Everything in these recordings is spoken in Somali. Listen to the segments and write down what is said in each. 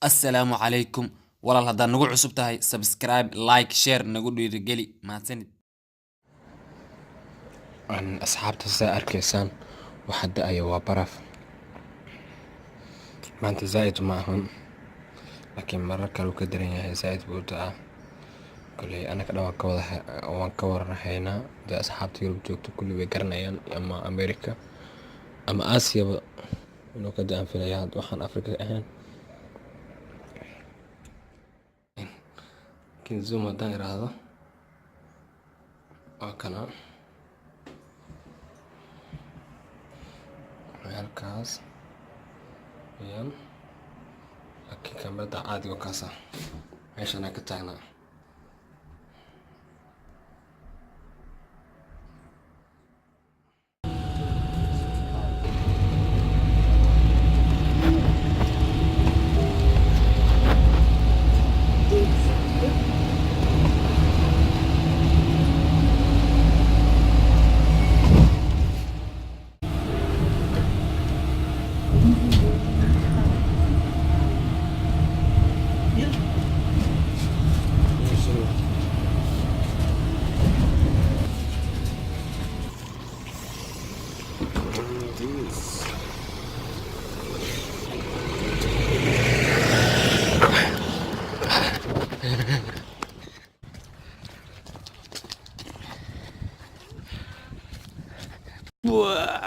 assalaamu calaykum walaal haddaad nagu cusub tahay subscribe like share nagu dhiirigeli mahadsanid asxaabta sidaa arkaysaan waxa da-aya waa baraf maanta zaa'id ma ahan laakiin marar kale uu ka daran yahay zaa'id buu u da-aa koley anaga dhan waan ka warrahaynaa dee asxaabta Yurub joogto kulli way garanayaan ama Amerika ama Aasiyaba inuu ka da-an filaya hadda waxaan Afrika ahayn laakiin zoom haddaan iraahdo waa kana halkaas ayaan laakiin kamarada caadiga kaasa meeshaan aan ka taagnaa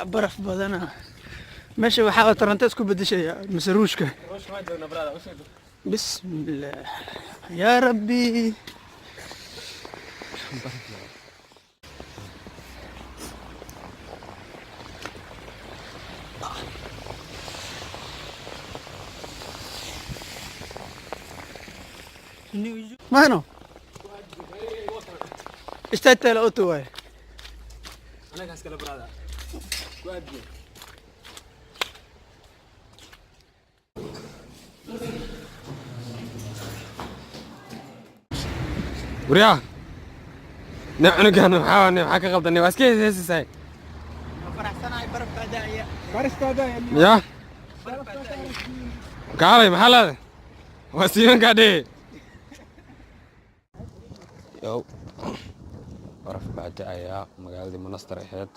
برف بدنا ماشي وحاول ترنتس كوب بدي شيء مسروشك بسم الله يا ربي ما هنا اشتهت الاوتو انا كاسكلا برادا وريا نحن كنا نحاول نحكي غلطني بس كيف هسه فرح صناعي برف بداية يا قالي محل هذا وسيم قاعد يو برف بعد يا مقالدي منستر احيد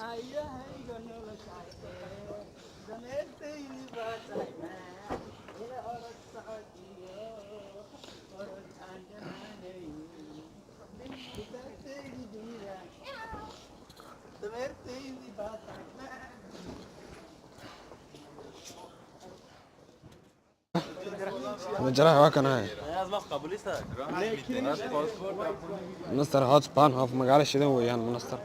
مجراه واكن هاي منستر هوت سبان هوف مقالة شدن ويان منستر